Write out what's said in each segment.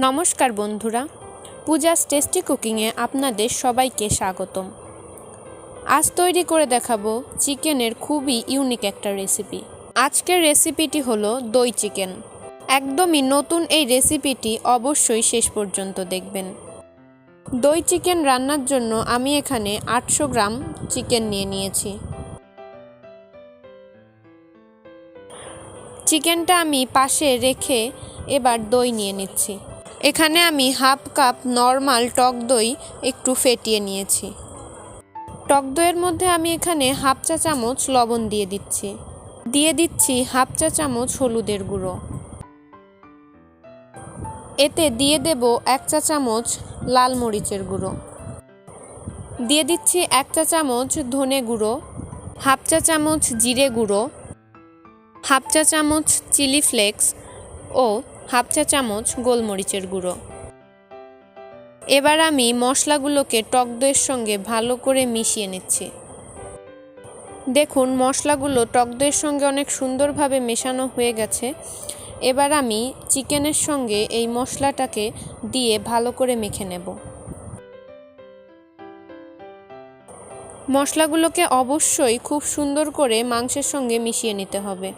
নমস্কার বন্ধুরা, পূজাস টেস্টি কুকিংয়ে আপনাদের সবাইকে স্বাগতম। আজ তৈরি করে দেখাবো চিকেনের খুবই ইউনিক একটা রেসিপি। আজকের রেসিপিটি হলো দই চিকেন। একদমই নতুন এই রেসিপিটি অবশ্যই শেষ পর্যন্ত দেখবেন। দই চিকেন রান্নার জন্য আমি এখানে 800 গ্রাম চিকেন নিয়েছি। চিকেনটা আমি পাশে রেখে এবার দই নিয়ে নিচ্ছি। এখানে আমি হাফ কাপ নর্মাল টক দই একটু ফেটিয়ে নিয়েছি। টক দইয়ের মধ্যে আমি এখানে হাফ চা চামচ লবণ দিয়ে দিচ্ছি হাফ চা চামচ হলুদের গুঁড়ো। এতে দিয়ে দেব 1 চা চামচ লাল মরিচের গুঁড়ো, দিয়ে দিচ্ছি 1 চা চামচ ধনে গুঁড়ো, হাফ চা চামচ জিরে গুঁড়ো, হাফ চা চামচ চিলি ফ্লেক্স ও হাফ চা চামচ গোলমরিচের গুঁড়ো। এবার আমি মশলাগুলোকে টক দইয়ের সঙ্গে ভালো করে মিশিয়ে নিচ্ছি। দেখুন মশলাগুলো টক দইয়ের সঙ্গে অনেক সুন্দরভাবে মেশানো হয়ে গেছে। এবার আমি চিকেনের সঙ্গে এই মশলাটাকে দিয়ে ভালো করে মেখে নেব। মশলাগুলোকে অবশ্যই খুব সুন্দর করে মাংসের সঙ্গে মিশিয়ে নিতে হবে।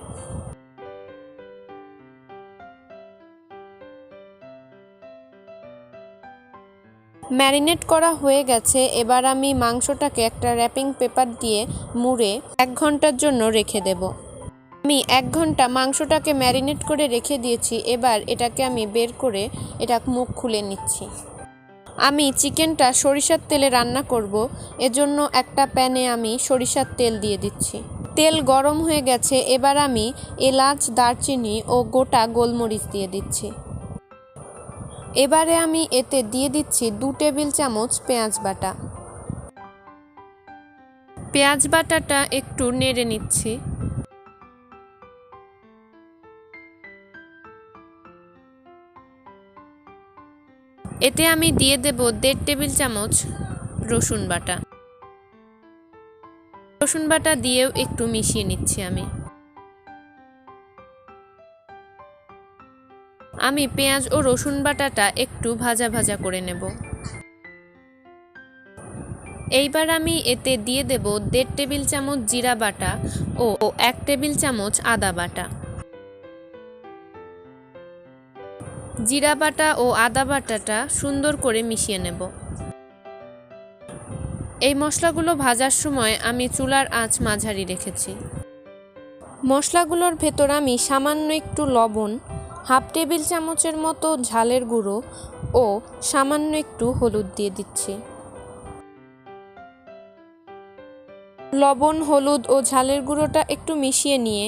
ম্যারিনেট করা হয়ে গেছে। এবার আমি মাংসটাকে একটা র্যাপিং পেপার দিয়ে মুড়ে 1 ঘন্টার জন্য রেখে দেব। আমি 1 ঘন্টা মাংসটাকে ম্যারিনেট করে রেখে দিয়েছি। এবার এটাকে আমি বের করে এটা মুখ খুলে নিচ্ছি। আমি চিকেনটা সরিষার তেলে রান্না করব, এজন্য একটা প্যানে আমি সরিষার তেল দিয়ে দিচ্ছি। তেল গরম হয়ে গেছে। এবার আমি এলাচ, দারচিনি ও গোটা গোলমরিচ দিয়ে দিচ্ছি। এবারে আমি এতে দিয়ে দিচ্ছি 2 টেবিল চামচ পেঁয়াজ বাটা। পেঁয়াজ বাটাটা একটু নেড়ে নিচ্ছি। এতে আমি দিয়ে দেব 1.5 টেবিল চামচ রসুন বাটা। রসুন বাটা দিয়েও একটু মিশিয়ে নিচ্ছি। আমি পেঁয়াজ ও রসুন বাটাটা একটু ভাজা ভাজা করে নেব। এইবার আমি এতে দিয়ে দেব 1.5 টেবিল চামচ জিরা বাটা ও 1 টেবিল চামচ আদা বাটা। জিরা বাটা ও আদা বাটাটা সুন্দর করে মিশিয়ে নেব। এই মশলাগুলো ভাজার সময় আমি চুলার আঁচ মাঝারি রেখেছি। মশলাগুলোর ভেতর আমি সামান্য একটু লবণ, হাফ টেবিল চামচের মতো ঝালের গুঁড়ো ও সামান্য একটু হলুদ দিয়ে দিচ্ছি। লবণ, হলুদ ও ঝালের গুঁড়োটা একটু মিশিয়ে নিয়ে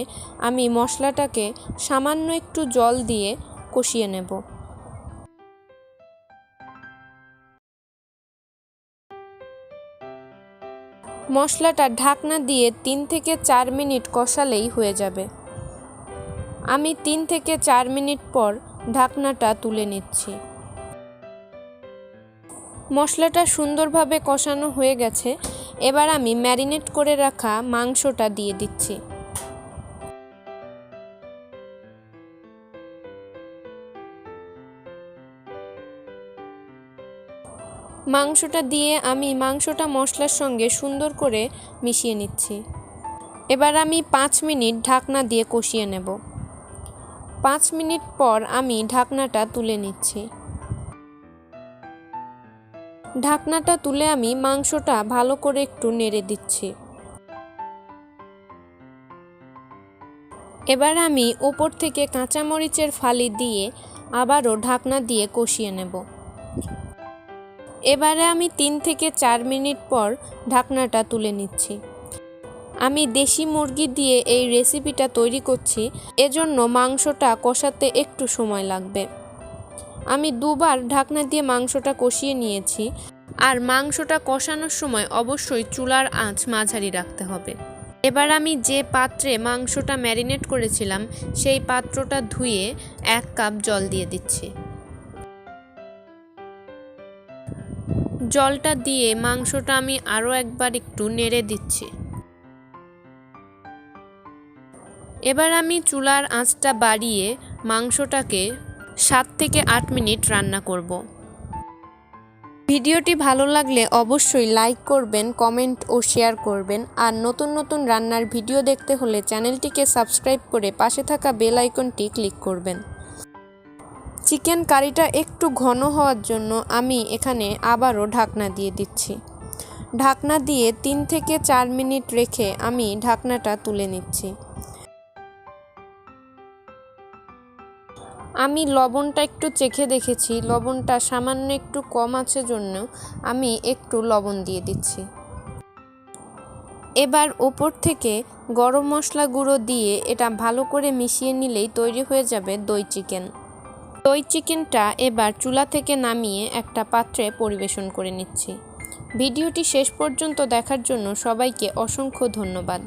আমি মশলাটাকে সামান্য একটু জল দিয়ে কষিয়ে নেব। মশলাটা ঢাকনা দিয়ে 3 থেকে 4 মিনিট কষালেই হয়ে যাবে। আমি 3 থেকে 4 মিনিট পর ঢাকনাটা তুলে নিচ্ছি। মশলাটা সুন্দরভাবে কষানো হয়ে গেছে। এবার আমি ম্যারিনেট করে রাখা মাংসটা দিয়ে দিচ্ছি। মাংসটা দিয়ে আমি মাংসটা মশলার সঙ্গে সুন্দর করে মিশিয়ে নিচ্ছি। এবার আমি 5 মিনিট ঢাকনা দিয়ে কষিয়ে নেব। 5 মিনিট পর আমি ঢাকনাটা তুলে নিচ্ছি। ঢাকনাটা তুলে আমি মাংসটা ভালো করে একটু নেড়ে দিচ্ছি। এবার আমি উপর থেকে কাঁচামরিচের ফালি দিয়ে আবারও ঢাকনা দিয়ে কষিয়ে নেব। এবারে আমি 3 থেকে 4 মিনিট পর ঢাকনাটা তুলে নিচ্ছি। আমি দেশি মুরগি দিয়ে এই রেসিপিটা তৈরি করছি, এজন্য মাংসটা কষাতে একটু সময় লাগবে। আমি 2 বার ঢাকনা দিয়ে মাংসটা কষিয়ে নিয়েছি। আর মাংসটা কষানোর সময় অবশ্যই চুলার আঁচ মাঝারি রাখতে হবে। এবার আমি যে পাত্রে মাংসটা ম্যারিনেট করেছিলাম সেই পাত্রটা ধুয়ে 1 কাপ জল দিয়ে দিচ্ছি। জলটা দিয়ে মাংসটা আমি আরও একবার একটু নেড়ে দিচ্ছি। এবার আমি চুলার আঁচটা বাড়িয়ে মাংসটাকে 7 থেকে 8 মিনিট রান্না করব। ভিডিওটি ভালো লাগলে অবশ্যই লাইক করবেন, কমেন্ট ও শেয়ার করবেন। আর নতুন নতুন রান্নার ভিডিও দেখতে হলে চ্যানেলটিকে সাবস্ক্রাইব করে পাশে থাকা বেল আইকনটি ক্লিক করবেন। চিকেন কারিটা একটু ঘন হওয়ার জন্য আমি এখানে আবারও ঢাকনা দিয়ে দিচ্ছি। ঢাকনা দিয়ে 3 থেকে 4 মিনিট রেখে আমি ঢাকনাটা তুলে নিচ্ছি। আমি লবণটা একটু চেখে দেখেছি, লবণটা সামান্য একটু কম আছে জন্য আমি একটু লবণ দিয়ে দিচ্ছি। এবার ওপর থেকে গরম মশলা গুঁড়ো দিয়ে এটা ভালো করে মিশিয়ে নিলেই তৈরি হয়ে যাবে দই চিকেন। দই চিকেনটা এবার চুলা থেকে নামিয়ে একটা পাত্রে পরিবেশন করে নিচ্ছি। ভিডিওটি শেষ পর্যন্ত দেখার জন্য সবাইকে অসংখ্য ধন্যবাদ।